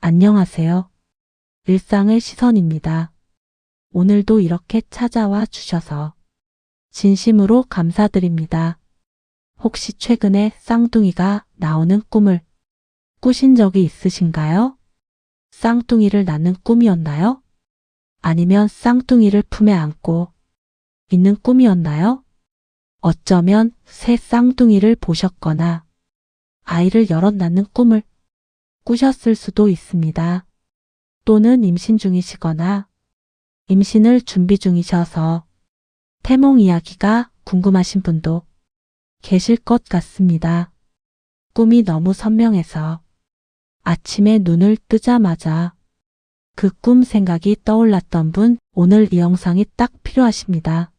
안녕하세요. 일상의 시선입니다. 오늘도 이렇게 찾아와 주셔서 진심으로 감사드립니다. 혹시 최근에 쌍둥이가 나오는 꿈을 꾸신 적이 있으신가요? 쌍둥이를 낳는 꿈이었나요? 아니면 쌍둥이를 품에 안고 있는 꿈이었나요? 어쩌면 새 쌍둥이를 보셨거나 아이를 여럿 낳는 꿈을 꾸셨을 수도 있습니다. 또는 임신 중이시거나 임신을 준비 중이셔서 태몽 이야기가 궁금하신 분도 계실 것 같습니다. 꿈이 너무 선명해서 아침에 눈을 뜨자마자 그 꿈 생각이 떠올랐던 분, 오늘 이 영상이 딱 필요하십니다.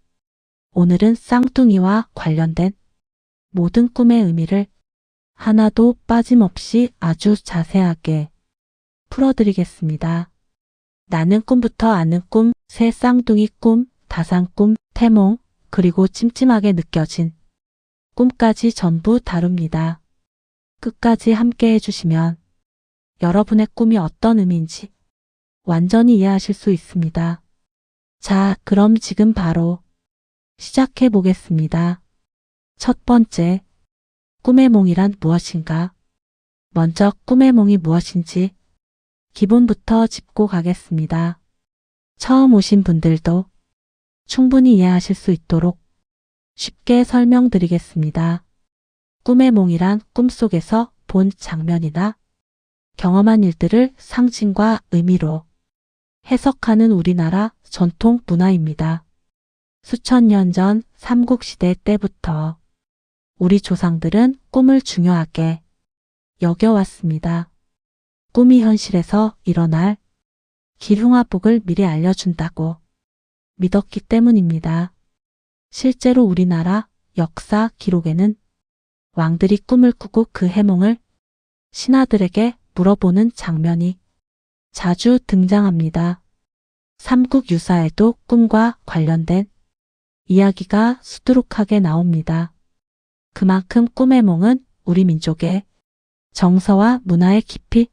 오늘은 쌍둥이와 관련된 모든 꿈의 의미를 하나도 빠짐없이 아주 자세하게 풀어드리겠습니다. 나는 꿈부터 아는 꿈, 새 쌍둥이 꿈, 다산 꿈, 태몽, 그리고 찜찜하게 느껴진 꿈까지 전부 다룹니다. 끝까지 함께 해주시면 여러분의 꿈이 어떤 의미인지 완전히 이해하실 수 있습니다. 자, 그럼 지금 바로 시작해 보겠습니다. 첫 번째, 꿈의 몽이란 무엇인가? 먼저 꿈의 몽이 무엇인지 기본부터 짚고 가겠습니다. 처음 오신 분들도 충분히 이해하실 수 있도록 쉽게 설명드리겠습니다. 꿈의 몽이란 꿈속에서 본 장면이나 경험한 일들을 상징과 의미로 해석하는 우리나라 전통 문화입니다. 수천 년 전 삼국시대 때부터 우리 조상들은 꿈을 중요하게 여겨왔습니다. 꿈이 현실에서 일어날 길흉화복을 미리 알려준다고 믿었기 때문입니다. 실제로 우리나라 역사 기록에는 왕들이 꿈을 꾸고 그 해몽을 신하들에게 물어보는 장면이 자주 등장합니다. 삼국유사에도 꿈과 관련된 이야기가 수두룩하게 나옵니다. 그만큼 꿈의 몽은 우리 민족의 정서와 문화에 깊이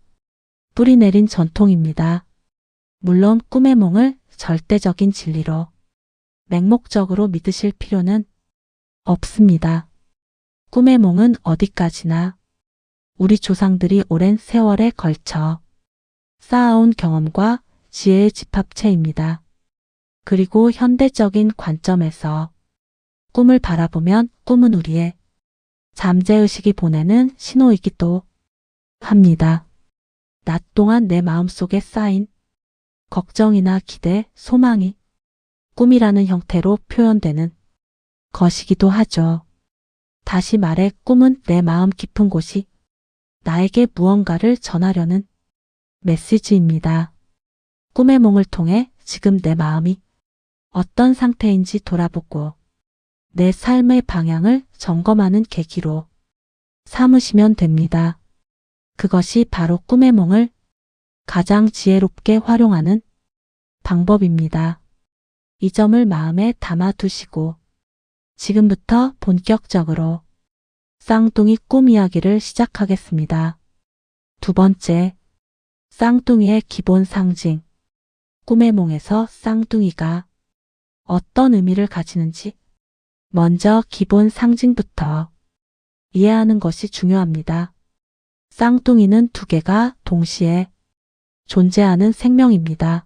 뿌리내린 전통입니다. 물론 꿈의 몽을 절대적인 진리로 맹목적으로 믿으실 필요는 없습니다. 꿈의 몽은 어디까지나 우리 조상들이 오랜 세월에 걸쳐 쌓아온 경험과 지혜의 집합체입니다. 그리고 현대적인 관점에서 꿈을 바라보면 꿈은 우리의 잠재의식이 보내는 신호이기도 합니다. 낮 동안 내 마음속에 쌓인 걱정이나 기대, 소망이 꿈이라는 형태로 표현되는 것이기도 하죠. 다시 말해 꿈은 내 마음 깊은 곳이 나에게 무언가를 전하려는 메시지입니다. 꿈의 몽을 통해 지금 내 마음이 어떤 상태인지 돌아보고 내 삶의 방향을 점검하는 계기로 삼으시면 됩니다. 그것이 바로 꿈의 몽을 가장 지혜롭게 활용하는 방법입니다. 이 점을 마음에 담아두시고 지금부터 본격적으로 쌍둥이 꿈 이야기를 시작하겠습니다. 두 번째, 쌍둥이의 기본 상징. 꿈의 몽에서 쌍둥이가 어떤 의미를 가지는지 먼저 기본 상징부터 이해하는 것이 중요합니다. 쌍둥이는 두 개가 동시에 존재하는 생명입니다.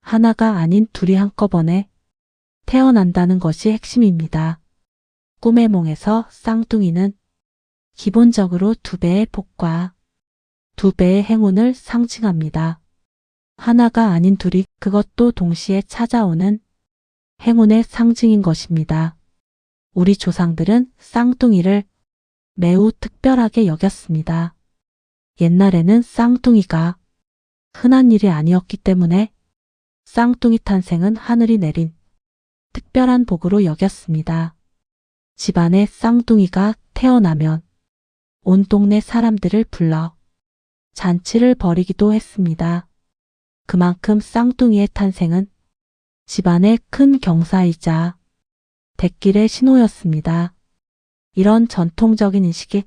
하나가 아닌 둘이 한꺼번에 태어난다는 것이 핵심입니다. 꿈의 몽에서 쌍둥이는 기본적으로 두 배의 복과 두 배의 행운을 상징합니다. 하나가 아닌 둘이, 그것도 동시에 찾아오는 행운의 상징인 것입니다. 우리 조상들은 쌍둥이를 매우 특별하게 여겼습니다. 옛날에는 쌍둥이가 흔한 일이 아니었기 때문에 쌍둥이 탄생은 하늘이 내린 특별한 복으로 여겼습니다. 집안에 쌍둥이가 태어나면 온 동네 사람들을 불러 잔치를 벌이기도 했습니다. 그만큼 쌍둥이의 탄생은 집안의 큰 경사이자 대길의 신호였습니다. 이런 전통적인 인식이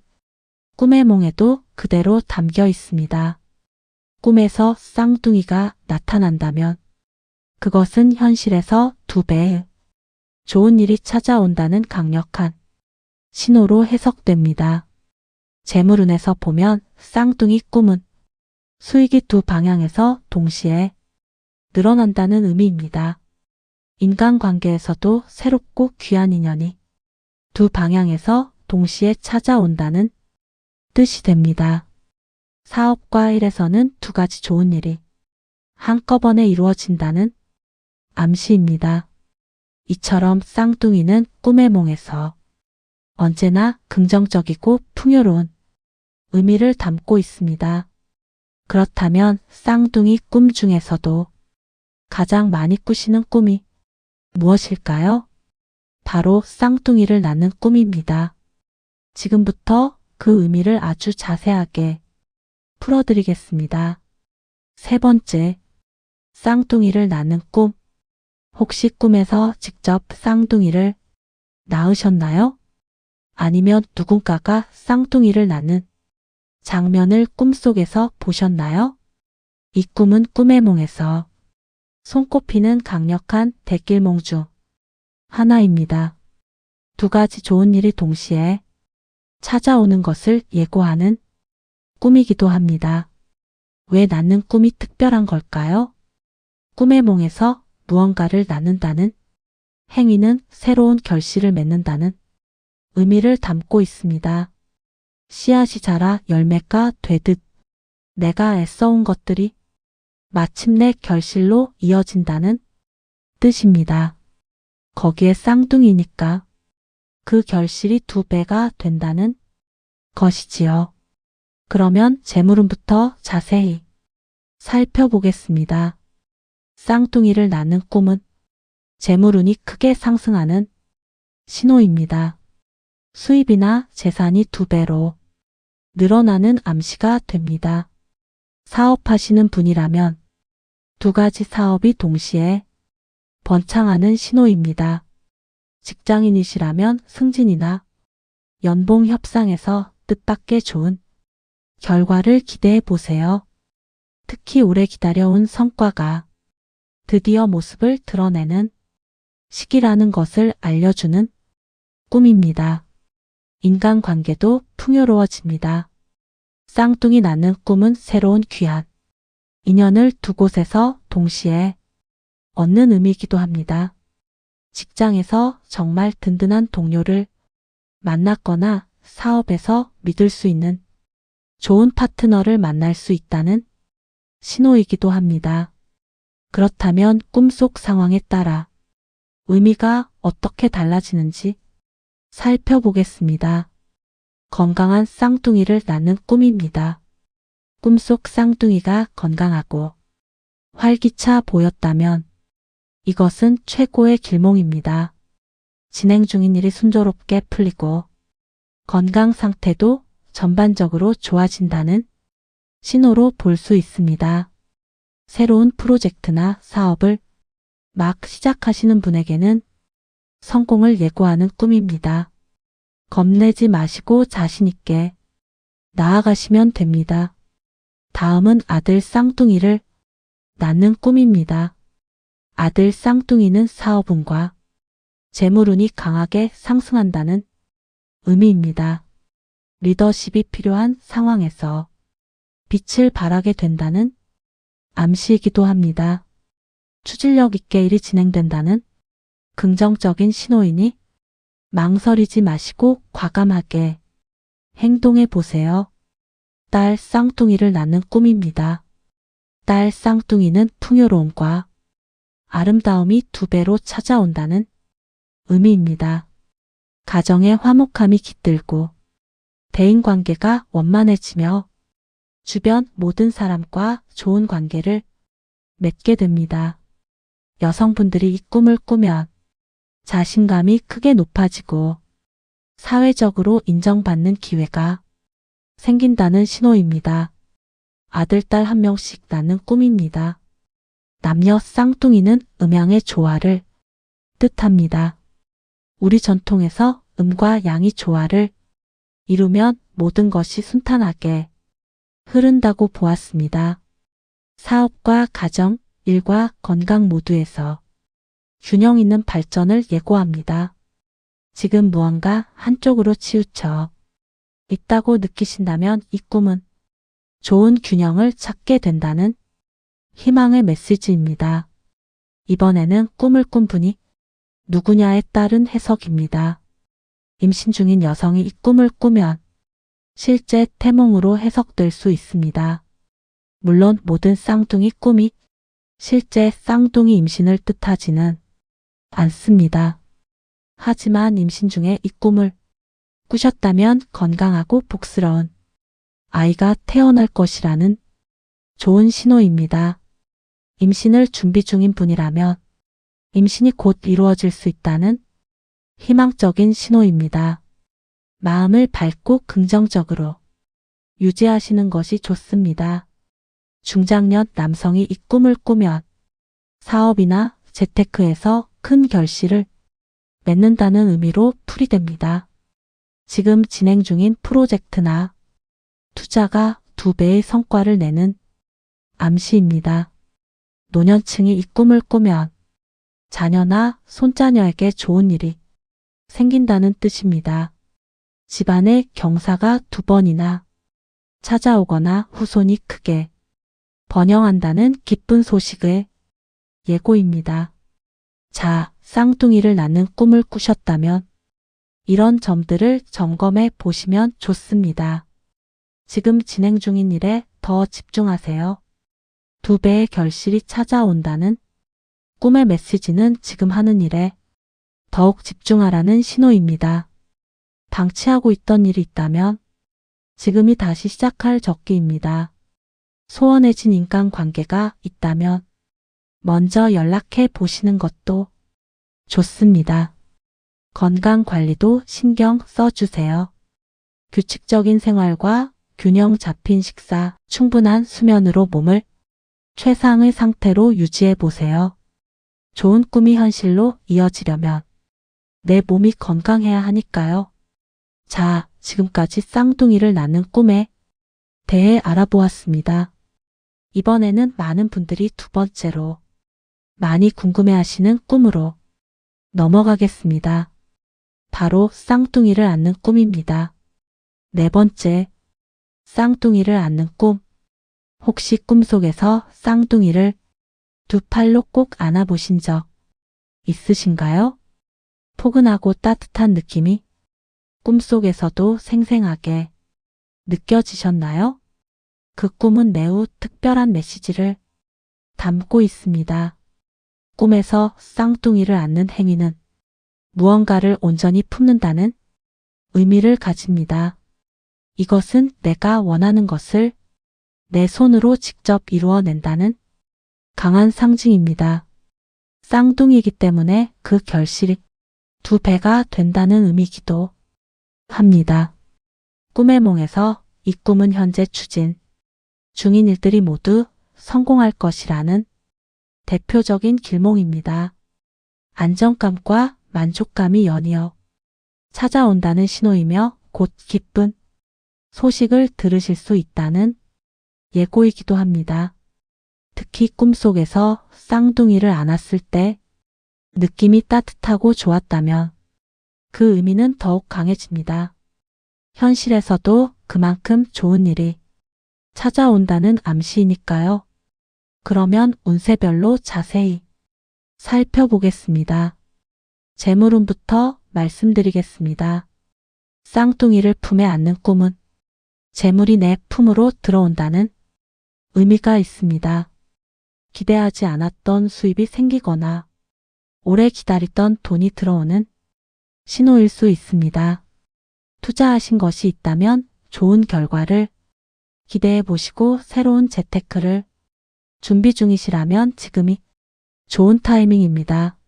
꿈의 몽에도 그대로 담겨 있습니다. 꿈에서 쌍둥이가 나타난다면 그것은 현실에서 2배의 좋은 일이 찾아온다는 강력한 신호로 해석됩니다. 재물운에서 보면 쌍둥이 꿈은 수익이 2 방향에서 동시에 늘어난다는 의미입니다. 인간관계에서도 새롭고 귀한 인연이 2 방향에서 동시에 찾아온다는 뜻이 됩니다. 사업과 일에서는 2가지 좋은 일이 한꺼번에 이루어진다는 암시입니다. 이처럼 쌍둥이는 꿈의 몽에서 언제나 긍정적이고 풍요로운 의미를 담고 있습니다. 그렇다면 쌍둥이 꿈 중에서도 가장 많이 꾸시는 꿈이 무엇일까요? 바로 쌍둥이를 낳는 꿈입니다. 지금부터 그 의미를 아주 자세하게 풀어드리겠습니다. 3번째, 쌍둥이를 낳는 꿈. 혹시 꿈에서 직접 쌍둥이를 낳으셨나요? 아니면 누군가가 쌍둥이를 낳는 장면을 꿈속에서 보셨나요? 이 꿈은 꿈의 몽에서 손꼽히는 강력한 대길몽 중 하나입니다. 2가지 좋은 일이 동시에 찾아오는 것을 예고하는 꿈이기도 합니다. 왜 낳는 꿈이 특별한 걸까요? 꿈의 몽에서 무언가를 낳는다는 행위는 새로운 결실을 맺는다는 의미를 담고 있습니다. 씨앗이 자라 열매가 되듯 내가 애써온 것들이 마침내 결실로 이어진다는 뜻입니다. 거기에 쌍둥이니까 그 결실이 2배가 된다는 것이지요. 그러면 재물운부터 자세히 살펴보겠습니다. 쌍둥이를 낳는 꿈은 재물운이 크게 상승하는 신호입니다. 수입이나 재산이 2배로 늘어나는 암시가 됩니다. 사업하시는 분이라면 2가지 사업이 동시에 번창하는 신호입니다. 직장인이시라면 승진이나 연봉 협상에서 뜻밖의 좋은 결과를 기대해 보세요. 특히 오래 기다려온 성과가 드디어 모습을 드러내는 시기라는 것을 알려주는 꿈입니다. 인간관계도 풍요로워집니다. 쌍둥이 낳는 꿈은 새로운 귀한 인연을 2곳에서 동시에 얻는 의미이기도 합니다. 직장에서 정말 든든한 동료를 만났거나 사업에서 믿을 수 있는 좋은 파트너를 만날 수 있다는 신호이기도 합니다. 그렇다면 꿈속 상황에 따라 의미가 어떻게 달라지는지 살펴보겠습니다. 건강한 쌍둥이를 낳는 꿈입니다. 꿈속 쌍둥이가 건강하고 활기차 보였다면 이것은 최고의 길몽입니다. 진행 중인 일이 순조롭게 풀리고 건강 상태도 전반적으로 좋아진다는 신호로 볼 수 있습니다. 새로운 프로젝트나 사업을 막 시작하시는 분에게는 성공을 예고하는 꿈입니다. 겁내지 마시고 자신 있게 나아가시면 됩니다. 다음은 아들 쌍둥이를 낳는 꿈입니다. 아들 쌍둥이는 사업운과 재물운이 강하게 상승한다는 의미입니다. 리더십이 필요한 상황에서 빛을 발하게 된다는 암시이기도 합니다. 추진력 있게 일이 진행된다는 긍정적인 신호이니 망설이지 마시고 과감하게 행동해 보세요. 딸 쌍둥이를 낳는 꿈입니다. 딸 쌍둥이는 풍요로움과 아름다움이 2배로 찾아온다는 의미입니다. 가정의 화목함이 깃들고 대인관계가 원만해지며 주변 모든 사람과 좋은 관계를 맺게 됩니다. 여성분들이 이 꿈을 꾸면 자신감이 크게 높아지고 사회적으로 인정받는 기회가 생긴다는 신호입니다. 아들, 딸 1명씩 낳는 꿈입니다. 남녀 쌍둥이는 음양의 조화를 뜻합니다. 우리 전통에서 음과 양이 조화를 이루면 모든 것이 순탄하게 흐른다고 보았습니다. 사업과 가정, 일과 건강 모두에서 균형 있는 발전을 예고합니다. 지금 무언가 한쪽으로 치우쳐 있다고 느끼신다면 이 꿈은 좋은 균형을 찾게 된다는 희망의 메시지입니다. 이번에는 꿈을 꾼 분이 누구냐에 따른 해석입니다. 임신 중인 여성이 이 꿈을 꾸면 실제 태몽으로 해석될 수 있습니다. 물론 모든 쌍둥이 꿈이 실제 쌍둥이 임신을 뜻하지는 않습니다. 하지만 임신 중에 이 꿈을 꾸셨다면 건강하고 복스러운 아이가 태어날 것이라는 좋은 신호입니다. 임신을 준비 중인 분이라면 임신이 곧 이루어질 수 있다는 희망적인 신호입니다. 마음을 밝고 긍정적으로 유지하시는 것이 좋습니다. 중장년 남성이 이 꿈을 꾸면 사업이나 재테크에서 큰 결실을 맺는다는 의미로 풀이됩니다. 지금 진행 중인 프로젝트나 투자가 2배의 성과를 내는 암시입니다. 노년층이 이 꿈을 꾸면 자녀나 손자녀에게 좋은 일이 생긴다는 뜻입니다. 집안에 경사가 2번이나 찾아오거나 후손이 크게 번영한다는 기쁜 소식의 예고입니다. 자, 쌍둥이를 낳는 꿈을 꾸셨다면 이런 점들을 점검해 보시면 좋습니다. 지금 진행 중인 일에 더 집중하세요. 2배의 결실이 찾아온다는 꿈의 메시지는 지금 하는 일에 더욱 집중하라는 신호입니다. 방치하고 있던 일이 있다면 지금이 다시 시작할 적기입니다. 소원해진 인간관계가 있다면 먼저 연락해 보시는 것도 좋습니다. 건강관리도 신경 써주세요. 규칙적인 생활과 균형 잡힌 식사, 충분한 수면으로 몸을 최상의 상태로 유지해 보세요. 좋은 꿈이 현실로 이어지려면 내 몸이 건강해야 하니까요. 자, 지금까지 쌍둥이를 낳는 꿈에 대해 알아보았습니다. 이번에는 많은 분들이 2번째로 많이 궁금해하시는 꿈으로 넘어가겠습니다. 바로 쌍둥이를 안는 꿈입니다. 4번째, 쌍둥이를 안는 꿈. 혹시 꿈속에서 쌍둥이를 2팔로 꼭 안아보신 적 있으신가요? 포근하고 따뜻한 느낌이 꿈속에서도 생생하게 느껴지셨나요? 그 꿈은 매우 특별한 메시지를 담고 있습니다. 꿈에서 쌍둥이를 안는 행위는 무언가를 온전히 품는다는 의미를 가집니다. 이것은 내가 원하는 것을 내 손으로 직접 이루어낸다는 강한 상징입니다. 쌍둥이이기 때문에 그 결실이 2배가 된다는 의미이기도 합니다. 꿈의 몽에서 이 꿈은 현재 추진 중인 일들이 모두 성공할 것이라는 대표적인 길몽입니다. 안정감과 만족감이 연이어 찾아온다는 신호이며 곧 기쁜 소식을 들으실 수 있다는 예고이기도 합니다. 특히 꿈속에서 쌍둥이를 안았을 때 느낌이 따뜻하고 좋았다면 그 의미는 더욱 강해집니다. 현실에서도 그만큼 좋은 일이 찾아온다는 암시이니까요. 그러면 운세별로 자세히 살펴보겠습니다. 재물운부터 말씀드리겠습니다. 쌍둥이를 품에 안는 꿈은 재물이 내 품으로 들어온다는 의미가 있습니다. 기대하지 않았던 수입이 생기거나 오래 기다리던 돈이 들어오는 신호일 수 있습니다. 투자하신 것이 있다면 좋은 결과를 기대해 보시고 새로운 재테크를 준비 중이시라면 지금이 좋은 타이밍입니다.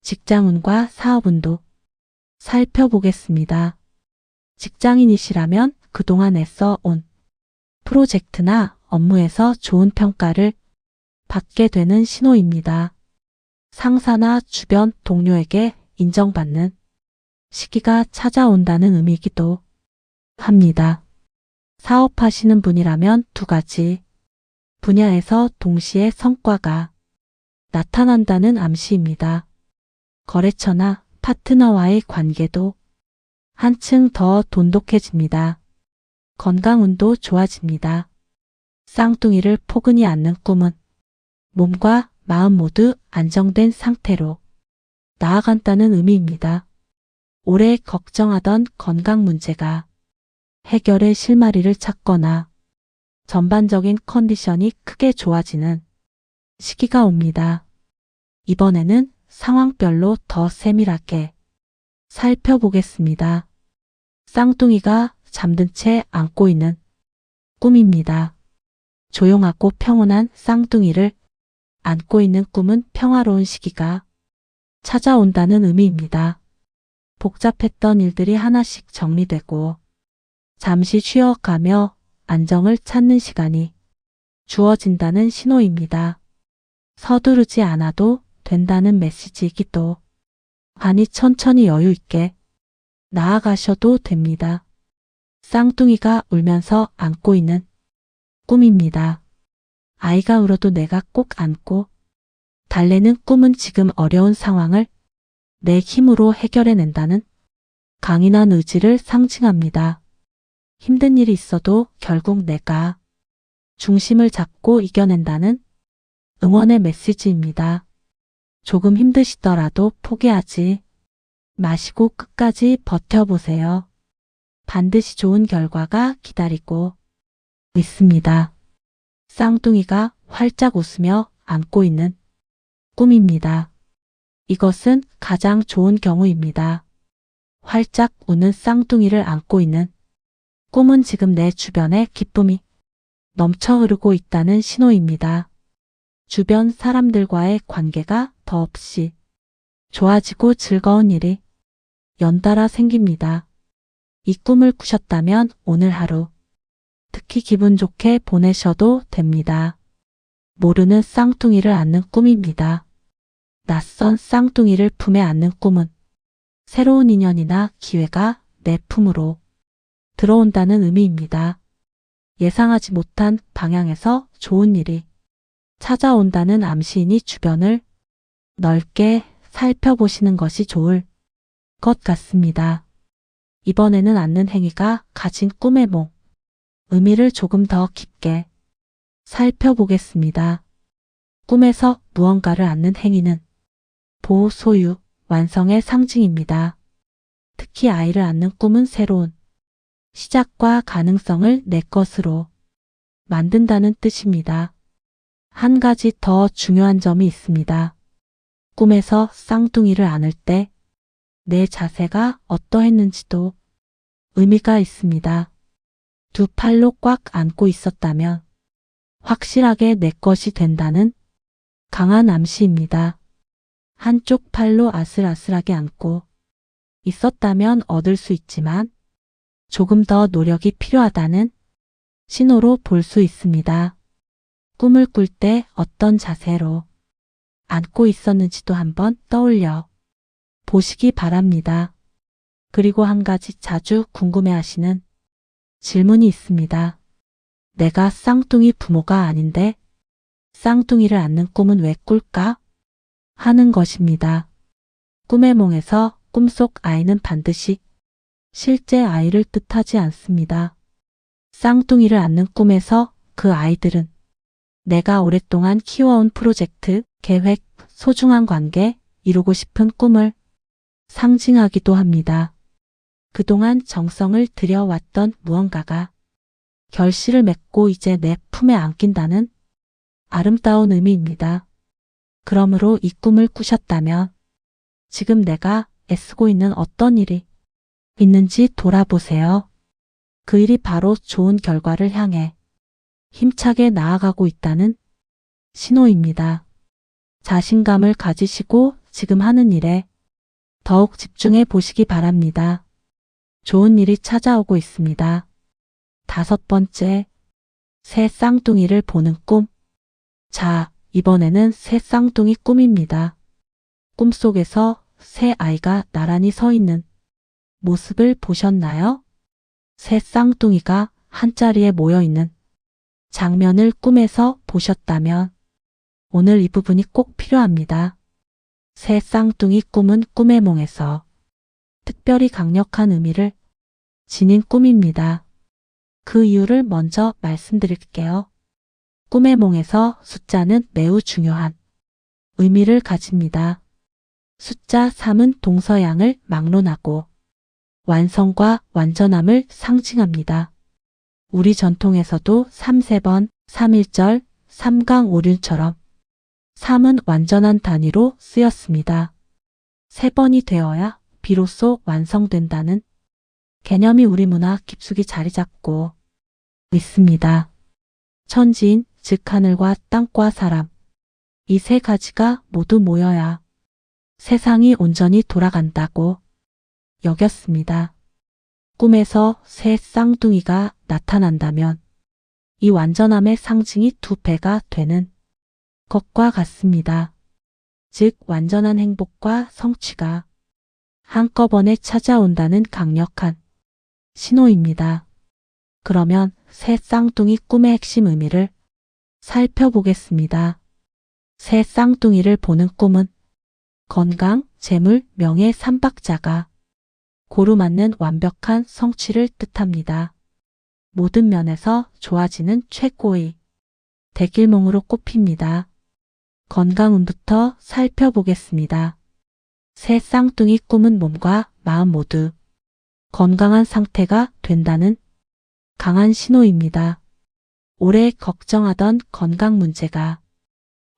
직장운과 사업운도 살펴보겠습니다. 직장인이시라면 그동안 애써온 프로젝트나 업무에서 좋은 평가를 받게 되는 신호입니다. 상사나 주변 동료에게 인정받는 시기가 찾아온다는 의미이기도 합니다. 사업하시는 분이라면 2가지 분야에서 동시에 성과가 나타난다는 암시입니다. 거래처나 파트너와의 관계도 한층 더 돈독해집니다. 건강운도 좋아집니다. 쌍둥이를 포근히 안는 꿈은 몸과 마음 모두 안정된 상태로 나아간다는 의미입니다. 오래 걱정하던 건강 문제가 해결의 실마리를 찾거나 전반적인 컨디션이 크게 좋아지는 시기가 옵니다. 이번에는 상황별로 더 세밀하게 살펴보겠습니다. 쌍둥이가 잠든 채 안고 있는 꿈입니다. 조용하고 평온한 쌍둥이를 안고 있는 꿈은 평화로운 시기가 찾아온다는 의미입니다. 복잡했던 일들이 하나씩 정리되고 잠시 쉬어가며 안정을 찾는 시간이 주어진다는 신호입니다. 서두르지 않아도 된다는 메시지이기도 하니 천천히 여유 있게 나아가셔도 됩니다. 쌍둥이가 울면서 안고 있는 꿈입니다. 아이가 울어도 내가 꼭 안고 달래는 꿈은 지금 어려운 상황을 내 힘으로 해결해낸다는 강인한 의지를 상징합니다. 힘든 일이 있어도 결국 내가 중심을 잡고 이겨낸다는 응원의 메시지입니다. 조금 힘드시더라도 포기하지 마시고 끝까지 버텨보세요. 반드시 좋은 결과가 기다리고 있습니다. 쌍둥이가 활짝 웃으며 안고 있는 꿈입니다. 이것은 가장 좋은 경우입니다. 활짝 우는 쌍둥이를 안고 있는 꿈은 지금 내 주변에 기쁨이 넘쳐 흐르고 있다는 신호입니다. 주변 사람들과의 관계가 더없이 좋아지고 즐거운 일이 연달아 생깁니다. 이 꿈을 꾸셨다면 오늘 하루 특히 기분 좋게 보내셔도 됩니다. 모르는 쌍둥이를 안는 꿈입니다. 낯선 쌍둥이를 품에 안는 꿈은 새로운 인연이나 기회가 내 품으로 들어온다는 의미입니다. 예상하지 못한 방향에서 좋은 일이 찾아온다는 암시이니 주변을 넓게 살펴보시는 것이 좋을 것 같습니다. 이번에는 안는 행위가 가진 꿈의 몽, 의미를 조금 더 깊게 살펴보겠습니다. 꿈에서 무언가를 안는 행위는 보호, 소유, 완성의 상징입니다. 특히 아이를 안는 꿈은 새로운 시작과 가능성을 내 것으로 만든다는 뜻입니다. 한 가지 더 중요한 점이 있습니다. 꿈에서 쌍둥이를 안을 때 내 자세가 어떠했는지도 의미가 있습니다. 두 팔로 꽉 안고 있었다면 확실하게 내 것이 된다는 강한 암시입니다. 한쪽 팔로 아슬아슬하게 안고 있었다면 얻을 수 있지만 조금 더 노력이 필요하다는 신호로 볼 수 있습니다. 꿈을 꿀 때 어떤 자세로 안고 있었는지도 한번 떠올려 보시기 바랍니다. 그리고 한 가지 자주 궁금해하시는 질문이 있습니다. 내가 쌍둥이 부모가 아닌데 쌍둥이를 안는 꿈은 왜 꿀까? 하는 것입니다. 꿈의 몽에서 꿈속 아이는 반드시 실제 아이를 뜻하지 않습니다. 쌍둥이를 안는 꿈에서 그 아이들은 내가 오랫동안 키워온 프로젝트, 계획, 소중한 관계, 이루고 싶은 꿈을 상징하기도 합니다. 그동안 정성을 들여왔던 무언가가 결실을 맺고 이제 내 품에 안긴다는 아름다운 의미입니다. 그러므로 이 꿈을 꾸셨다면 지금 내가 애쓰고 있는 어떤 일이 있는지 돌아보세요. 그 일이 바로 좋은 결과를 향해 힘차게 나아가고 있다는 신호입니다. 자신감을 가지시고 지금 하는 일에 더욱 집중해 보시기 바랍니다. 좋은 일이 찾아오고 있습니다. 5번째, 새 쌍둥이를 보는 꿈. 자, 이번에는 새 쌍둥이 꿈입니다. 꿈속에서 새 아이가 나란히 서 있는 모습을 보셨나요? 새 쌍둥이가 한자리에 모여 있는 장면을 꿈에서 보셨다면 오늘 이 부분이 꼭 필요합니다. 새 쌍둥이 꿈은 꿈의 몽에서 특별히 강력한 의미를 지닌 꿈입니다. 그 이유를 먼저 말씀드릴게요. 꿈의 몽에서 숫자는 매우 중요한 의미를 가집니다. 숫자 3은 동서양을 막론하고 완성과 완전함을 상징합니다. 우리 전통에서도 3세번, 3일절, 3강5륜처럼 3은 완전한 단위로 쓰였습니다. 3번이 되어야 비로소 완성된다는 개념이 우리 문화 깊숙이 자리 잡고 있습니다. 천지인, 즉 하늘과 땅과 사람, 이 세 가지가 모두 모여야 세상이 온전히 돌아간다고 여겼습니다. 꿈에서 새 쌍둥이가 나타난다면 이 완전함의 상징이 2배가 되는 것과 같습니다. 즉 완전한 행복과 성취가 한꺼번에 찾아온다는 강력한 신호입니다. 그러면 새 쌍둥이 꿈의 핵심 의미를 살펴보겠습니다. 새 쌍둥이를 보는 꿈은 건강, 재물, 명예 3박자가 고루 맞는 완벽한 성취를 뜻합니다. 모든 면에서 좋아지는 최고의 대길몽으로 꼽힙니다. 건강운부터 살펴보겠습니다. 새 쌍둥이 꿈은 몸과 마음 모두 건강한 상태가 된다는 강한 신호입니다. 오래 걱정하던 건강 문제가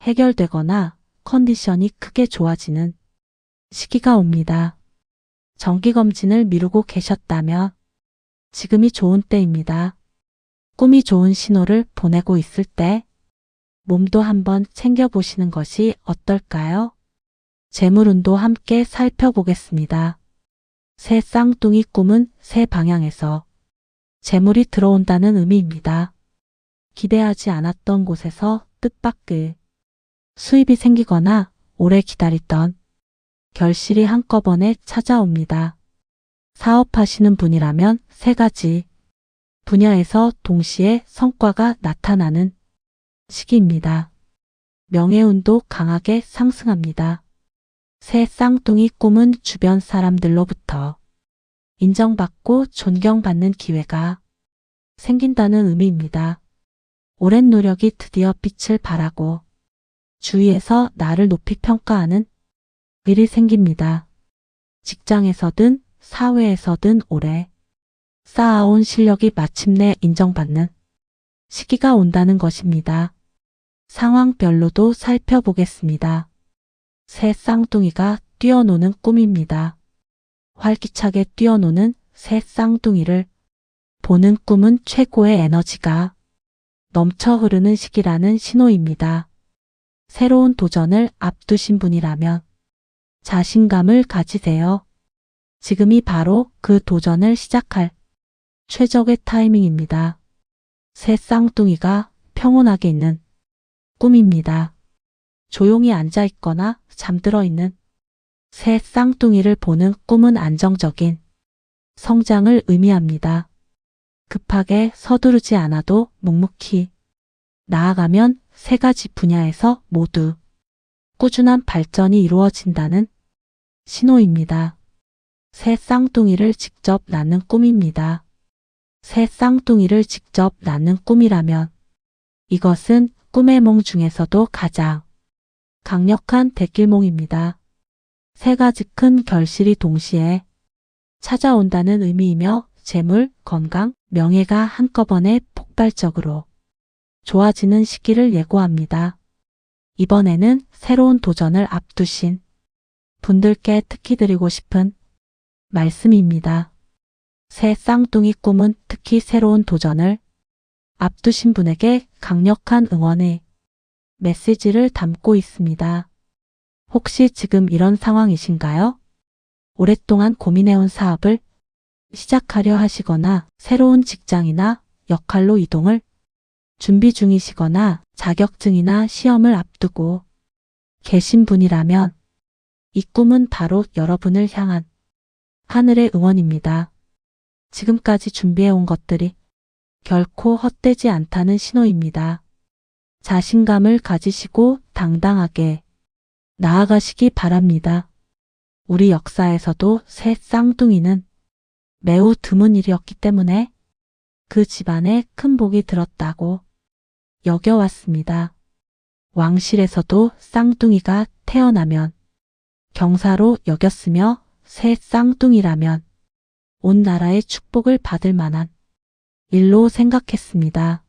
해결되거나 컨디션이 크게 좋아지는 시기가 옵니다. 정기검진을 미루고 계셨다면 지금이 좋은 때입니다. 꿈이 좋은 신호를 보내고 있을 때 몸도 한번 챙겨보시는 것이 어떨까요? 재물운도 함께 살펴보겠습니다. 새 쌍둥이 꿈은 새 방향에서 재물이 들어온다는 의미입니다. 기대하지 않았던 곳에서 뜻밖의 수입이 생기거나 오래 기다리던 결실이 한꺼번에 찾아옵니다. 사업하시는 분이라면 3가지 분야에서 동시에 성과가 나타나는 시기입니다. 명예운도 강하게 상승합니다. 새 쌍둥이 꿈은 주변 사람들로부터 인정받고 존경받는 기회가 생긴다는 의미입니다. 오랜 노력이 드디어 빛을 발하고 주위에서 나를 높이 평가하는 일이 생깁니다. 직장에서든 사회에서든 오래 쌓아온 실력이 마침내 인정받는 시기가 온다는 것입니다. 상황별로도 살펴보겠습니다. 새 쌍둥이가 뛰어노는 꿈입니다. 활기차게 뛰어노는 새 쌍둥이를 보는 꿈은 최고의 에너지가 넘쳐 흐르는 시기라는 신호입니다. 새로운 도전을 앞두신 분이라면 자신감을 가지세요. 지금이 바로 그 도전을 시작할 최적의 타이밍입니다. 새 쌍둥이가 평온하게 있는 꿈입니다. 조용히 앉아 있거나 잠들어 있는 새 쌍둥이를 보는 꿈은 안정적인 성장을 의미합니다. 급하게 서두르지 않아도 묵묵히 나아가면 3가지 분야에서 모두 꾸준한 발전이 이루어진다는 신호입니다. 새 쌍둥이를 직접 낳는 꿈입니다. 새 쌍둥이를 직접 낳는 꿈이라면 이것은 꿈의 몽 중에서도 가장 강력한 대길몽입니다. 3가지 큰 결실이 동시에 찾아온다는 의미이며 재물, 건강, 명예가 한꺼번에 폭발적으로 좋아지는 시기를 예고합니다. 이번에는 새로운 도전을 앞두신 분들께 특히 드리고 싶은 말씀입니다. 새 쌍둥이 꿈은 특히 새로운 도전을 앞두신 분에게 강력한 응원의 메시지를 담고 있습니다. 혹시 지금 이런 상황이신가요? 오랫동안 고민해온 사업을 시작하려 하시거나 새로운 직장이나 역할로 이동을 준비 중이시거나 자격증이나 시험을 앞두고 계신 분이라면 이 꿈은 바로 여러분을 향한 하늘의 응원입니다. 지금까지 준비해온 것들이 결코 헛되지 않다는 신호입니다. 자신감을 가지시고 당당하게 나아가시기 바랍니다. 우리 역사에서도 새 쌍둥이는 매우 드문 일이었기 때문에 그 집안에 큰 복이 들었다고 여겨왔습니다. 왕실에서도 쌍둥이가 태어나면 경사로 여겼으며 새 쌍둥이라면 온 나라의 축복을 받을 만한 일로 생각했습니다.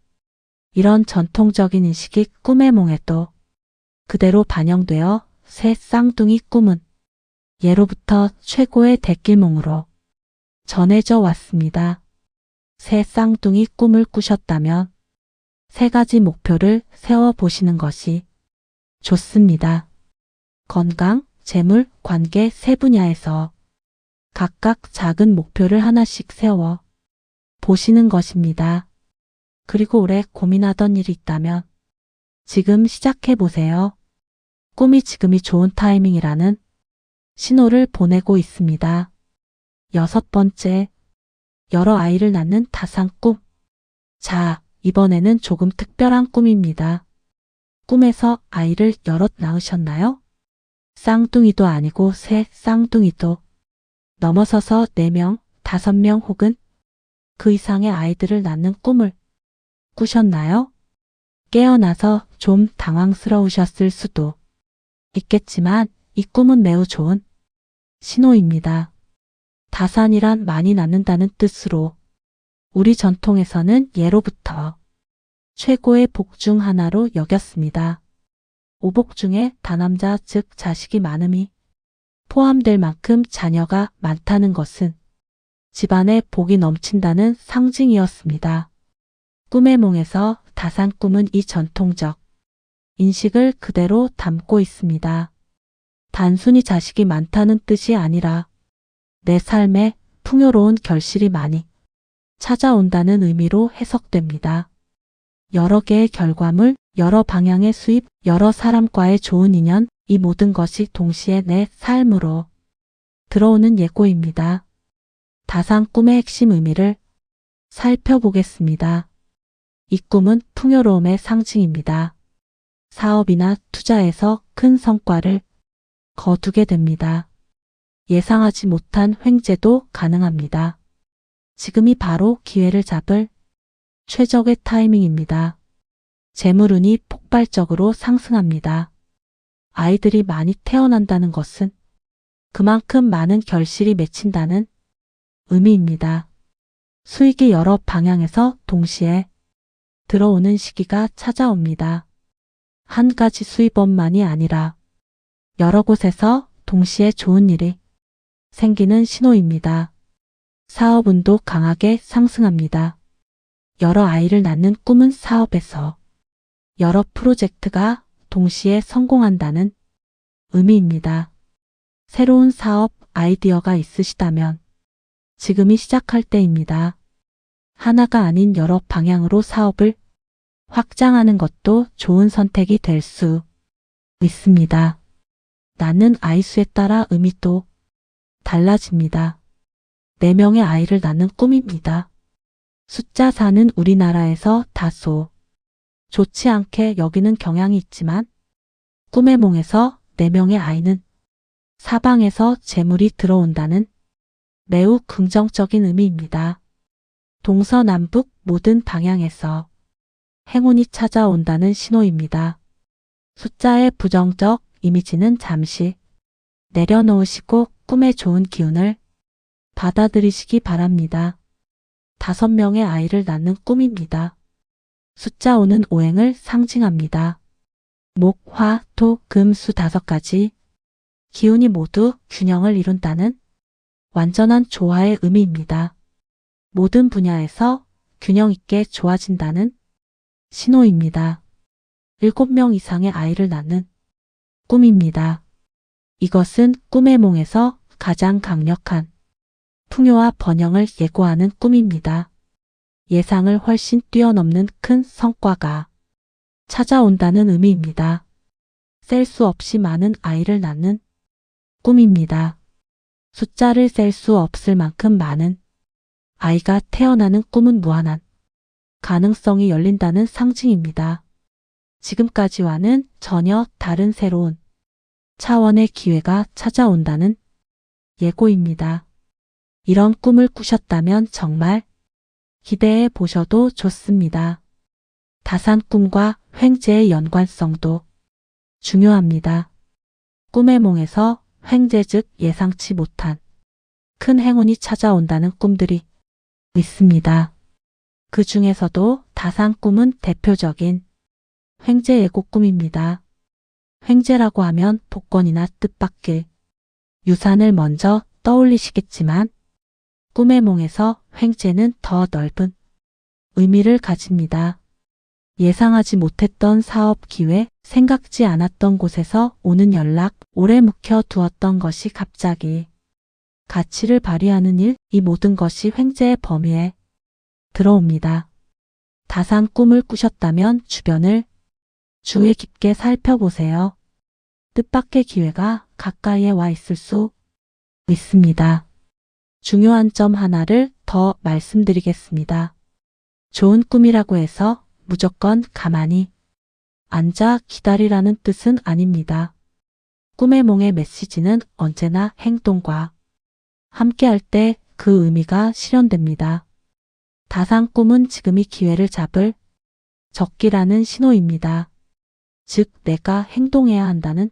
이런 전통적인 인식이 꿈의 몽에도 그대로 반영되어 새 쌍둥이 꿈은 예로부터 최고의 대길몽으로 전해져 왔습니다. 새 쌍둥이 꿈을 꾸셨다면 세 가지 목표를 세워보시는 것이 좋습니다. 건강, 재물, 관계 세 분야에서 각각 작은 목표를 하나씩 세워 보시는 것입니다. 그리고 오래 고민하던 일이 있다면 지금 시작해 보세요. 꿈이 지금이 좋은 타이밍이라는 신호를 보내고 있습니다. 6번째, 여러 아이를 낳는 다산 꿈. 자, 이번에는 조금 특별한 꿈입니다. 꿈에서 아이를 여럿 낳으셨나요? 쌍둥이도 아니고 새 쌍둥이도 넘어서서 4명, 5명 혹은 그 이상의 아이들을 낳는 꿈을 꾸셨나요? 깨어나서 좀 당황스러우셨을 수도 있겠지만 이 꿈은 매우 좋은 신호입니다. 다산이란 많이 낳는다는 뜻으로 우리 전통에서는 예로부터 최고의 복 중 하나로 여겼습니다. 오복 중에 다남자 즉 자식이 많음이 포함될 만큼 자녀가 많다는 것은 집안에 복이 넘친다는 상징이었습니다. 꿈의 몽에서 다산 꿈은 이 전통적 인식을 그대로 담고 있습니다. 단순히 자식이 많다는 뜻이 아니라 내 삶에 풍요로운 결실이 많이 찾아온다는 의미로 해석됩니다. 여러 개의 결과물, 여러 방향의 수입, 여러 사람과의 좋은 인연, 이 모든 것이 동시에 내 삶으로 들어오는 예고입니다. 다산 꿈의 핵심 의미를 살펴보겠습니다. 이 꿈은 풍요로움의 상징입니다. 사업이나 투자에서 큰 성과를 거두게 됩니다. 예상하지 못한 횡재도 가능합니다. 지금이 바로 기회를 잡을 최적의 타이밍입니다. 재물운이 폭발적으로 상승합니다. 아이들이 많이 태어난다는 것은 그만큼 많은 결실이 맺힌다는 의미입니다. 수익이 여러 방향에서 동시에 들어오는 시기가 찾아옵니다. 한 가지 수입원만이 아니라 여러 곳에서 동시에 좋은 일이 생기는 신호입니다. 사업운도 강하게 상승합니다. 여러 아이를 낳는 꿈은 사업에서 여러 프로젝트가 동시에 성공한다는 의미입니다. 새로운 사업 아이디어가 있으시다면 지금이 시작할 때입니다. 하나가 아닌 여러 방향으로 사업을 확장하는 것도 좋은 선택이 될 수 있습니다. 낳는 아이 수에 따라 의미도 달라집니다. 4명의 아이를 낳는 꿈입니다. 숫자 4는 우리나라에서 다소 좋지 않게 여기는 경향이 있지만 꿈의 몽에서 4명의 아이는 사방에서 재물이 들어온다는 매우 긍정적인 의미입니다. 동서남북 모든 방향에서 행운이 찾아온다는 신호입니다. 숫자의 부정적 이미지는 잠시 내려놓으시고 꿈의 좋은 기운을 받아들이시기 바랍니다. 5명의 아이를 낳는 꿈입니다. 숫자 5는 오행을 상징합니다. 목, 화, 토, 금, 수 5가지 기운이 모두 균형을 이룬다는 완전한 조화의 의미입니다. 모든 분야에서 균형 있게 좋아진다는 신호입니다. 7명 이상의 아이를 낳는 꿈입니다. 이것은 꿈의 몽에서 가장 강력한 풍요와 번영을 예고하는 꿈입니다. 예상을 훨씬 뛰어넘는 큰 성과가 찾아온다는 의미입니다. 셀 수 없이 많은 아이를 낳는 꿈입니다. 숫자를 셀 수 없을 만큼 많은 아이가 태어나는 꿈은 무한한 가능성이 열린다는 상징입니다. 지금까지와는 전혀 다른 새로운 차원의 기회가 찾아온다는 예고입니다. 이런 꿈을 꾸셨다면 정말 기대해 보셔도 좋습니다. 다산 꿈과 횡재의 연관성도 중요합니다. 꿈의 몽에서 횡재 즉 예상치 못한 큰 행운이 찾아온다는 꿈들이 있습니다. 그 중에서도 다산 꿈은 대표적인 횡재 예고 꿈입니다. 횡재라고 하면 복권이나 뜻밖의 유산을 먼저 떠올리시겠지만 꿈의 몽에서 횡재는 더 넓은 의미를 가집니다. 예상하지 못했던 사업 기회, 생각지 않았던 곳에서 오는 연락, 오래 묵혀 두었던 것이 갑자기 가치를 발휘하는 일, 이 모든 것이 횡재의 범위에 들어옵니다. 다산 꿈을 꾸셨다면 주변을 주의 깊게 살펴보세요. 뜻밖의 기회가 가까이에 와 있을 수 있습니다. 중요한 점 하나를 더 말씀드리겠습니다. 좋은 꿈이라고 해서 무조건 가만히 앉아 기다리라는 뜻은 아닙니다. 꿈의 몽의 메시지는 언제나 행동과 함께할 때 그 의미가 실현됩니다. 다산 꿈은 지금이 기회를 잡을 적기라는 신호입니다. 즉 내가 행동해야 한다는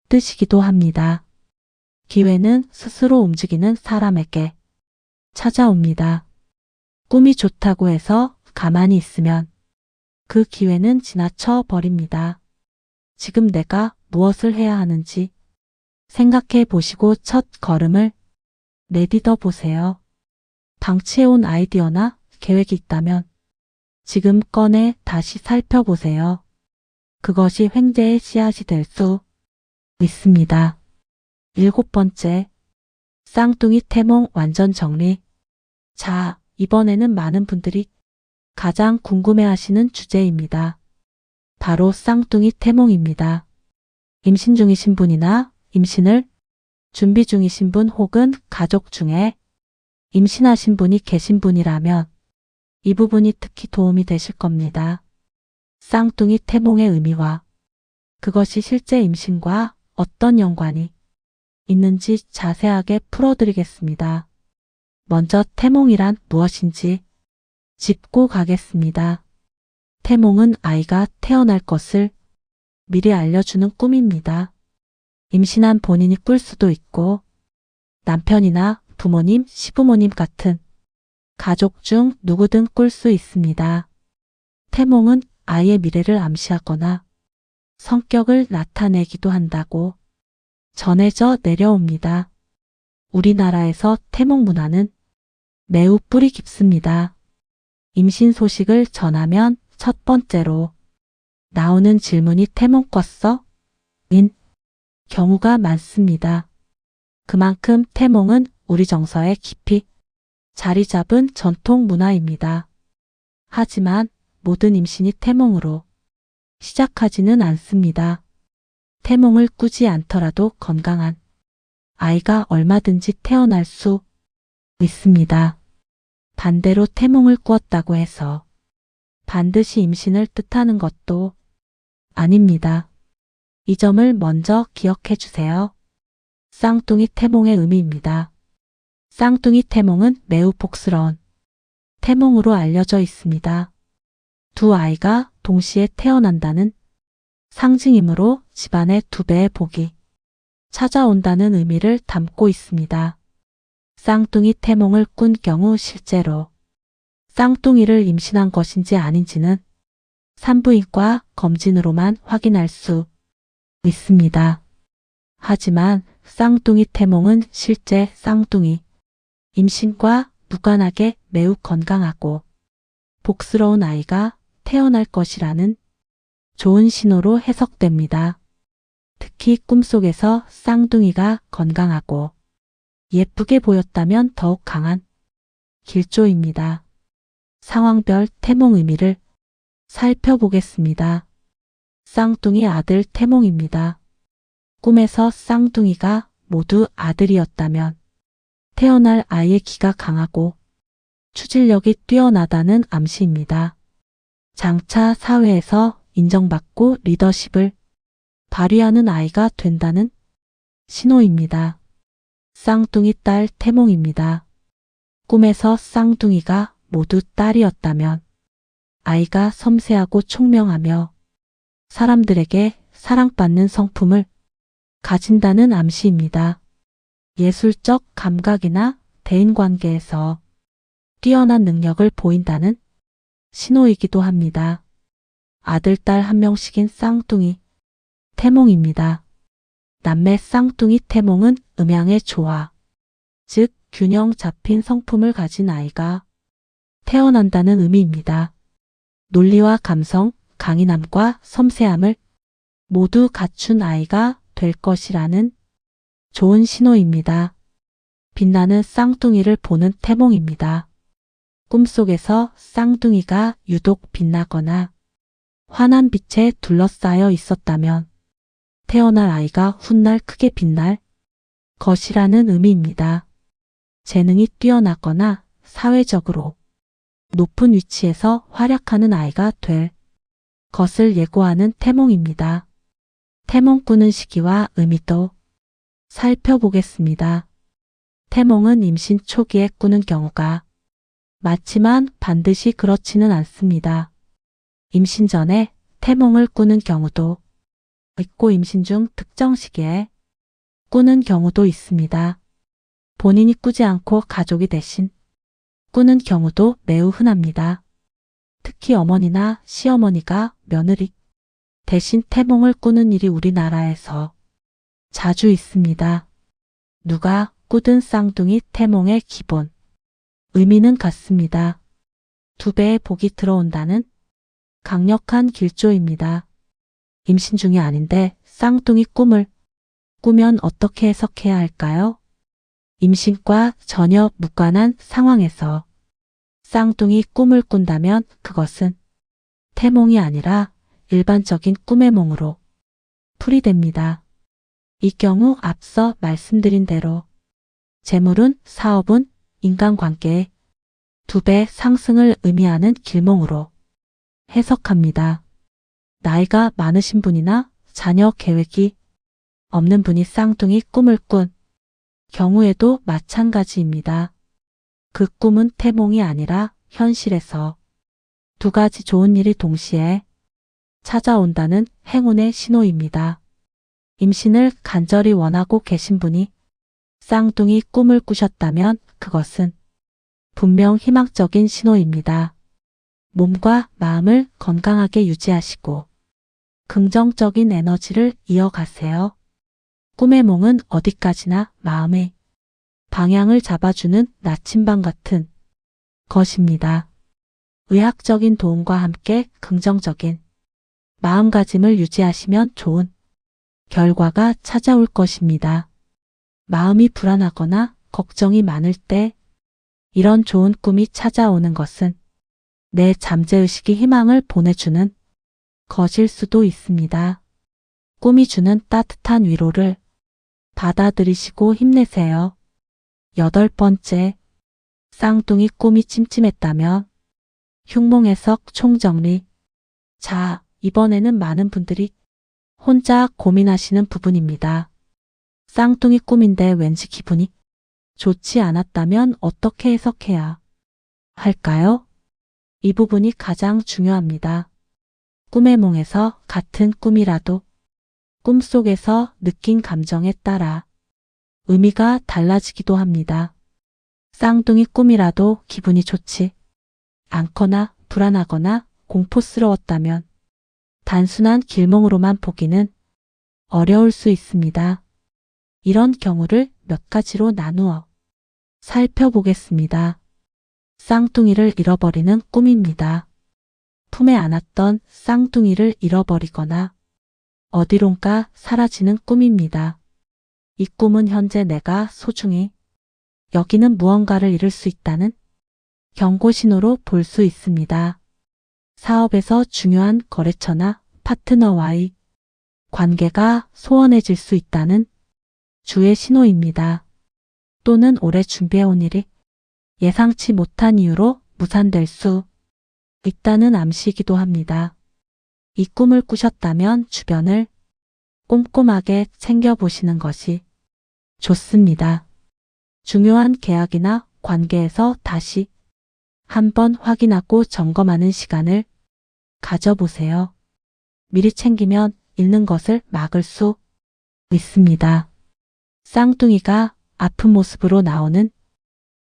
뜻이기도 합니다. 기회는 스스로 움직이는 사람에게 찾아옵니다. 꿈이 좋다고 해서 가만히 있으면 그 기회는 지나쳐 버립니다. 지금 내가 무엇을 해야 하는지 생각해 보시고 첫 걸음을 내딛어 보세요. 방치해온 아이디어나 계획이 있다면 지금 꺼내 다시 살펴보세요. 그것이 횡재의 씨앗이 될 수 있습니다. 7번째, 쌍둥이 태몽 완전 정리. 자, 이번에는 많은 분들이 가장 궁금해하시는 주제입니다. 바로 쌍둥이 태몽입니다. 임신 중이신 분이나 임신을 준비 중이신 분 혹은 가족 중에 임신하신 분이 계신 분이라면 이 부분이 특히 도움이 되실 겁니다. 쌍둥이 태몽의 의미와 그것이 실제 임신과 어떤 연관이 있는지 자세하게 풀어드리겠습니다. 먼저 태몽이란 무엇인지 짚고 가겠습니다. 태몽은 아이가 태어날 것을 미리 알려주는 꿈입니다. 임신한 본인이 꿀 수도 있고 남편이나 부모님, 시부모님 같은 가족 중 누구든 꿀 수 있습니다. 태몽은 아이의 미래를 암시하거나 성격을 나타내기도 한다고 전해져 내려옵니다. 우리나라에서 태몽 문화는 매우 뿌리 깊습니다. 임신 소식을 전하면 첫 번째로 나오는 질문이 태몽 꿨어? 인 경우가 많습니다. 그만큼 태몽은 우리 정서에 깊이 자리 잡은 전통 문화입니다. 하지만 모든 임신이 태몽으로 시작하지는 않습니다. 태몽을 꾸지 않더라도 건강한 아이가 얼마든지 태어날 수 있습니다. 반대로 태몽을 꾸었다고 해서 반드시 임신을 뜻하는 것도 아닙니다. 이 점을 먼저 기억해 주세요. 쌍둥이 태몽의 의미입니다. 쌍둥이 태몽은 매우 복스러운 태몽으로 알려져 있습니다. 두 아이가 동시에 태어난다는 상징이므로 집안에 2배의 복이 찾아온다는 의미를 담고 있습니다. 쌍둥이 태몽을 꾼 경우 실제로 쌍둥이를 임신한 것인지 아닌지는 산부인과 검진으로만 확인할 수 있습니다. 하지만 쌍둥이 태몽은 실제 쌍둥이 임신과 무관하게 매우 건강하고 복스러운 아이가 태어날 것이라는 좋은 신호로 해석됩니다. 특히 꿈속에서 쌍둥이가 건강하고 예쁘게 보였다면 더욱 강한 길조입니다. 상황별 태몽 의미를 살펴보겠습니다. 쌍둥이 아들 태몽입니다. 꿈에서 쌍둥이가 모두 아들이었다면 태어날 아이의 기가 강하고 추진력이 뛰어나다는 암시입니다. 장차 사회에서 인정받고 리더십을 발휘하는 아이가 된다는 신호입니다. 쌍둥이 딸 태몽입니다. 꿈에서 쌍둥이가 모두 딸이었다면 아이가 섬세하고 총명하며 사람들에게 사랑받는 성품을 가진다는 암시입니다. 예술적 감각이나 대인관계에서 뛰어난 능력을 보인다는 신호이기도 합니다. 아들, 딸 한 명씩인 쌍둥이 태몽입니다. 남매 쌍둥이 태몽은 음양의 조화, 즉 균형 잡힌 성품을 가진 아이가 태어난다는 의미입니다. 논리와 감성, 강인함과 섬세함을 모두 갖춘 아이가 될 것이라는 좋은 신호입니다. 빛나는 쌍둥이를 보는 태몽입니다. 꿈속에서 쌍둥이가 유독 빛나거나 환한 빛에 둘러싸여 있었다면 태어날 아이가 훗날 크게 빛날 것이라는 의미입니다. 재능이 뛰어나거나 사회적으로 높은 위치에서 활약하는 아이가 될 것을 예고하는 태몽입니다. 태몽 꾸는 시기와 의미도 살펴보겠습니다. 태몽은 임신 초기에 꾸는 경우가 많지만 반드시 그렇지는 않습니다. 임신 전에 태몽을 꾸는 경우도 있고 임신 중 특정 시기에 꾸는 경우도 있습니다. 본인이 꾸지 않고 가족이 대신 꾸는 경우도 매우 흔합니다. 특히 어머니나 시어머니가 며느리 대신 태몽을 꾸는 일이 우리나라에서 자주 있습니다. 누가 꾸든 쌍둥이 태몽의 기본 의미는 같습니다. 두 배의 복이 들어온다는 강력한 길조입니다. 임신 중이 아닌데 쌍둥이 꿈을 꾸면 어떻게 해석해야 할까요? 임신과 전혀 무관한 상황에서 쌍둥이 꿈을 꾼다면 그것은 태몽이 아니라 일반적인 꿈의 몽으로 풀이됩니다. 이 경우 앞서 말씀드린 대로 재물운, 사업운, 인간관계의 2배 상승을 의미하는 길몽으로 해석합니다. 나이가 많으신 분이나 자녀 계획이 없는 분이 쌍둥이 꿈을 꾼 경우에도 마찬가지입니다. 그 꿈은 태몽이 아니라 현실에서 2가지 좋은 일이 동시에 찾아온다는 행운의 신호입니다. 임신을 간절히 원하고 계신 분이 쌍둥이 꿈을 꾸셨다면 그것은 분명 희망적인 신호입니다. 몸과 마음을 건강하게 유지하시고 긍정적인 에너지를 이어가세요. 꿈의 몽은 어디까지나 마음의 방향을 잡아주는 나침반 같은 것입니다. 의학적인 도움과 함께 긍정적인 마음가짐을 유지하시면 좋은 결과가 찾아올 것입니다. 마음이 불안하거나 걱정이 많을 때 이런 좋은 꿈이 찾아오는 것은 내 잠재의식이 희망을 보내주는 것일 수도 있습니다. 꿈이 주는 따뜻한 위로를 받아들이시고 힘내세요. 8번째, 쌍둥이 꿈이 찜찜했다면 흉몽 해석 총정리. 자, 이번에는 많은 분들이 혼자 고민하시는 부분입니다. 쌍둥이 꿈인데 왠지 기분이 좋지 않았다면 어떻게 해석해야 할까요? 이 부분이 가장 중요합니다. 꿈의 몽에서 같은 꿈이라도 꿈속에서 느낀 감정에 따라 의미가 달라지기도 합니다. 쌍둥이 꿈이라도 기분이 좋지 않거나 불안하거나 공포스러웠다면 단순한 길몽으로만 보기는 어려울 수 있습니다. 이런 경우를 몇 가지로 나누어 살펴보겠습니다. 쌍둥이를 잃어버리는 꿈입니다. 품에 안았던 쌍둥이를 잃어버리거나 어디론가 사라지는 꿈입니다. 이 꿈은 현재 내가 소중히 여기는 무언가를 잃을 수 있다는 경고신호로 볼 수 있습니다. 사업에서 중요한 거래처나 파트너와의 관계가 소원해질 수 있다는 주의 신호입니다. 또는 오래 준비해온 일이 예상치 못한 이유로 무산될 수 있다는 암시이기도 합니다. 이 꿈을 꾸셨다면 주변을 꼼꼼하게 챙겨보시는 것이 좋습니다. 중요한 계약이나 관계에서 다시 한번 확인하고 점검하는 시간을 가져보세요. 미리 챙기면 잃는 것을 막을 수 있습니다. 쌍둥이가 아픈 모습으로 나오는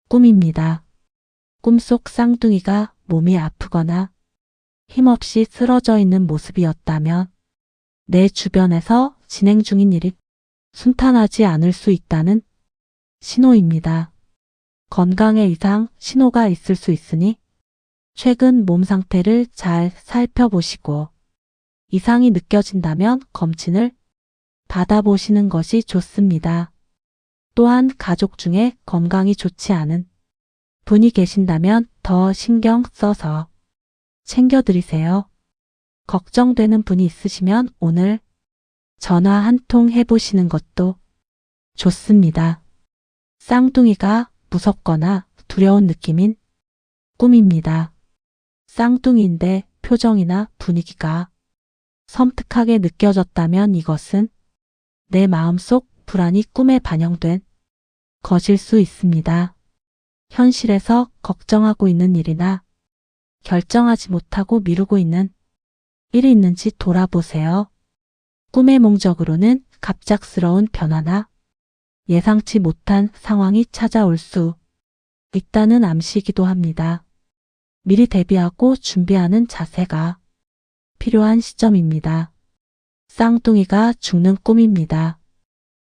꿈입니다. 꿈속 쌍둥이가 몸이 아프거나 힘없이 쓰러져 있는 모습이었다면 내 주변에서 진행 중인 일이 순탄하지 않을 수 있다는 신호입니다. 건강에 이상 신호가 있을 수 있으니 최근 몸 상태를 잘 살펴보시고 이상이 느껴진다면 검진을 받아보시는 것이 좋습니다. 또한 가족 중에 건강이 좋지 않은 분이 계신다면 더 신경 써서 챙겨드리세요. 걱정되는 분이 있으시면 오늘 전화 한 통 해보시는 것도 좋습니다. 쌍둥이가 무섭거나 두려운 느낌인 꿈입니다. 쌍둥이인데 표정이나 분위기가 섬뜩하게 느껴졌다면 이것은 내 마음속 불안이 꿈에 반영된 것일 수 있습니다. 현실에서 걱정하고 있는 일이나 결정하지 못하고 미루고 있는 일이 있는지 돌아보세요. 꿈의 목적으로는 갑작스러운 변화나 예상치 못한 상황이 찾아올 수 있다는 암시이기도 합니다. 미리 대비하고 준비하는 자세가 필요한 시점입니다. 쌍둥이가 죽는 꿈입니다.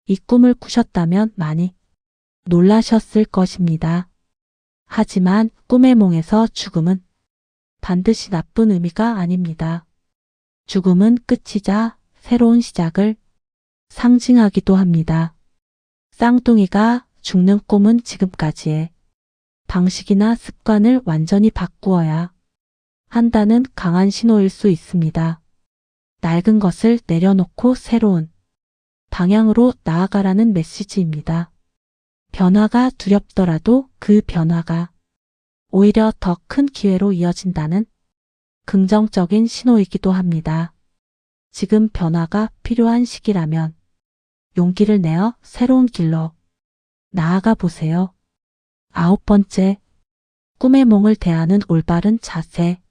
이 꿈을 꾸셨다면 많이 놀라셨을 것입니다. 하지만 꿈의 몽에서 죽음은 반드시 나쁜 의미가 아닙니다. 죽음은 끝이자 새로운 시작을 상징하기도 합니다. 쌍둥이가 죽는 꿈은 지금까지의 방식이나 습관을 완전히 바꾸어야 한다는 강한 신호일 수 있습니다. 낡은 것을 내려놓고 새로운 방향으로 나아가라는 메시지입니다. 변화가 두렵더라도 그 변화가 오히려 더 큰 기회로 이어진다는 긍정적인 신호이기도 합니다. 지금 변화가 필요한 시기라면 용기를 내어 새로운 길로 나아가 보세요. 9번째, 꿈의 몽을 대하는 올바른 자세.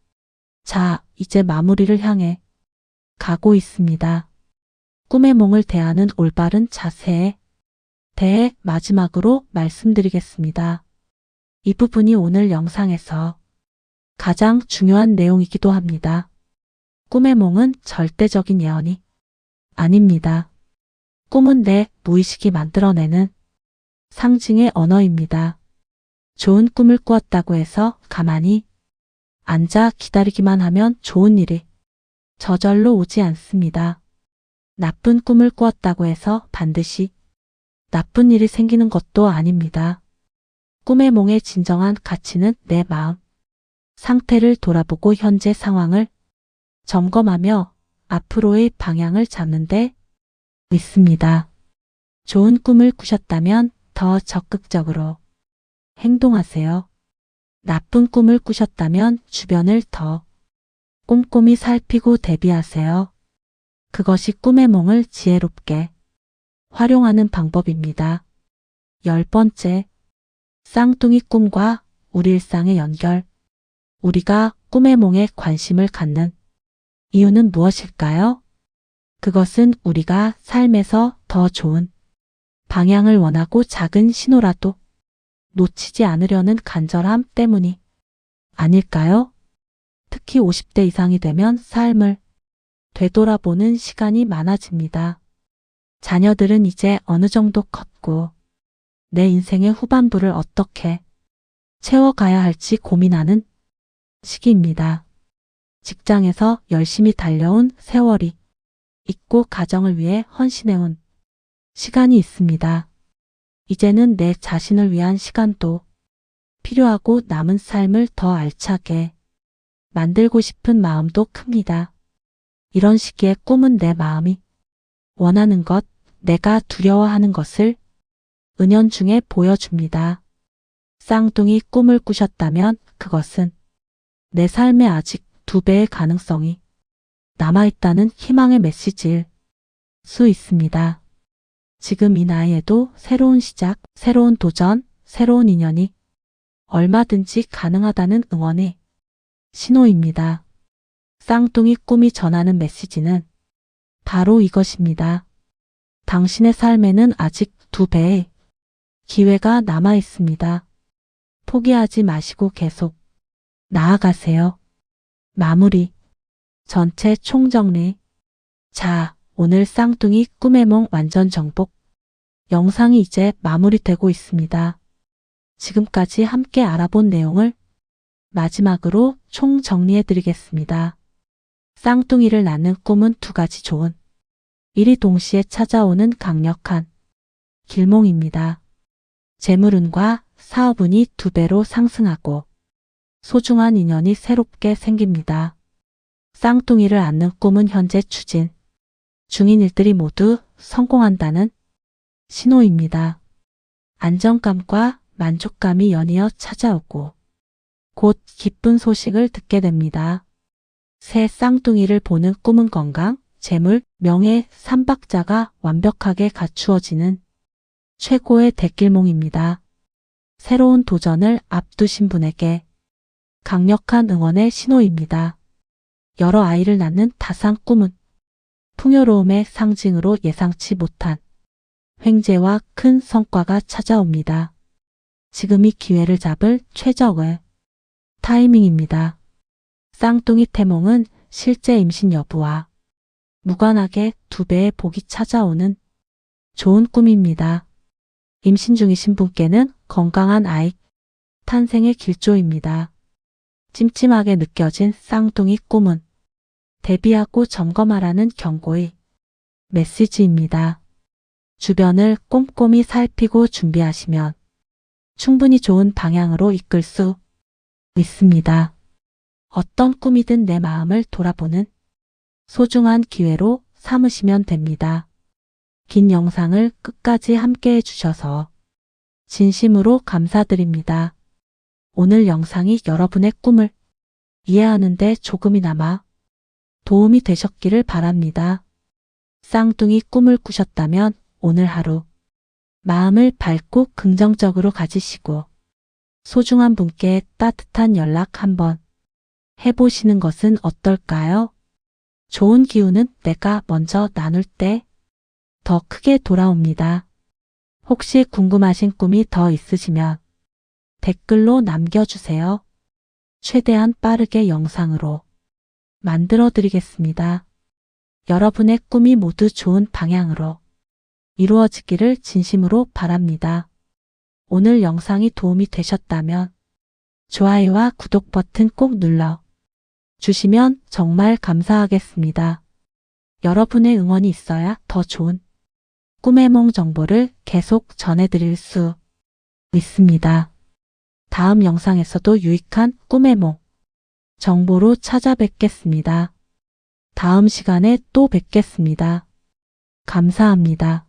자, 이제 마무리를 향해 가고 있습니다. 꿈의 몽을 대하는 올바른 자세에 대해 마지막으로 말씀드리겠습니다. 이 부분이 오늘 영상에서 가장 중요한 내용이기도 합니다. 꿈의 몽은 절대적인 예언이 아닙니다. 꿈은 내 무의식이 만들어내는 상징의 언어입니다. 좋은 꿈을 꾸었다고 해서 가만히 앉아 기다리기만 하면 좋은 일이 저절로 오지 않습니다. 나쁜 꿈을 꾸었다고 해서 반드시 나쁜 일이 생기는 것도 아닙니다. 꿈의 몽의 진정한 가치는 내 마음 상태를 돌아보고 현재 상황을 점검하며 앞으로의 방향을 잡는 데 있습니다. 좋은 꿈을 꾸셨다면 더 적극적으로 행동하세요. 나쁜 꿈을 꾸셨다면 주변을 더 꼼꼼히 살피고 대비하세요. 그것이 꿈의 몽을 지혜롭게 활용하는 방법입니다. 10번째, 쌍둥이 꿈과 우리 일상의 연결. 우리가 꿈의 몽에 관심을 갖는 이유는 무엇일까요? 그것은 우리가 삶에서 더 좋은 방향을 원하고 작은 신호라도 놓치지 않으려는 간절함 때문이 아닐까요? 특히 50대 이상이 되면 삶을 되돌아보는 시간이 많아집니다. 자녀들은 이제 어느 정도 컸고 내 인생의 후반부를 어떻게 채워가야 할지 고민하는 시기입니다. 직장에서 열심히 달려온 세월이 있고 가정을 위해 헌신해온 시간이 있습니다. 이제는 내 자신을 위한 시간도 필요하고 남은 삶을 더 알차게 만들고 싶은 마음도 큽니다. 이런 시기에 꿈은 내 마음이 원하는 것, 내가 두려워하는 것을 은연중에 보여줍니다. 쌍둥이 꿈을 꾸셨다면 그것은 내 삶에 아직 2배의 가능성이 남아있다는 희망의 메시지일 수 있습니다. 지금 이 나이에도 새로운 시작, 새로운 도전, 새로운 인연이 얼마든지 가능하다는 응원의 신호입니다. 쌍둥이 꿈이 전하는 메시지는 바로 이것입니다. 당신의 삶에는 아직 2배의 기회가 남아 있습니다. 포기하지 마시고 계속 나아가세요. 마무리. 전체 총정리. 자, 오늘 쌍둥이 꿈의 몽 완전 정복 영상이 이제 마무리되고 있습니다. 지금까지 함께 알아본 내용을 마지막으로 총정리해 드리겠습니다. 쌍둥이를 낳는 꿈은 2가지 좋은 일이 동시에 찾아오는 강력한 길몽입니다. 재물운과 사업운이 2배로 상승하고 소중한 인연이 새롭게 생깁니다. 쌍둥이를 안는 꿈은 현재 추진 중인 일들이 모두 성공한다는 신호입니다. 안정감과 만족감이 연이어 찾아오고 곧 기쁜 소식을 듣게 됩니다. 새 쌍둥이를 보는 꿈은 건강, 재물, 명예, 3박자가 완벽하게 갖추어지는 최고의 대길몽입니다. 새로운 도전을 앞두신 분에게 강력한 응원의 신호입니다. 여러 아이를 낳는 다산 꿈은 풍요로움의 상징으로 예상치 못한 횡재와 큰 성과가 찾아옵니다. 지금이 기회를 잡을 최적의 타이밍입니다. 쌍둥이 태몽은 실제 임신 여부와 무관하게 2배의 복이 찾아오는 좋은 꿈입니다. 임신 중이신 분께는 건강한 아이 탄생의 길조입니다. 찜찜하게 느껴진 쌍둥이 꿈은 대비하고 점검하라는 경고의 메시지입니다. 주변을 꼼꼼히 살피고 준비하시면 충분히 좋은 방향으로 이끌 수 있습니다. 어떤 꿈이든 내 마음을 돌아보는 소중한 기회로 삼으시면 됩니다. 긴 영상을 끝까지 함께 해주셔서 진심으로 감사드립니다. 오늘 영상이 여러분의 꿈을 이해하는 데 조금이나마 도움이 되셨기를 바랍니다. 쌍둥이 꿈을 꾸셨다면 오늘 하루 마음을 밝고 긍정적으로 가지시고 소중한 분께 따뜻한 연락 한번 해보시는 것은 어떨까요? 좋은 기운은 내가 먼저 나눌 때 더 크게 돌아옵니다. 혹시 궁금하신 꿈이 더 있으시면 댓글로 남겨주세요. 최대한 빠르게 영상으로 만들어 드리겠습니다. 여러분의 꿈이 모두 좋은 방향으로 이루어지기를 진심으로 바랍니다. 오늘 영상이 도움이 되셨다면 좋아요와 구독 버튼 꼭 눌러 주시면 정말 감사하겠습니다. 여러분의 응원이 있어야 더 좋은 꿈의 몽 정보를 계속 전해드릴 수 있습니다. 다음 영상에서도 유익한 꿈의 몽 정보로 찾아뵙겠습니다. 다음 시간에 또 뵙겠습니다. 감사합니다.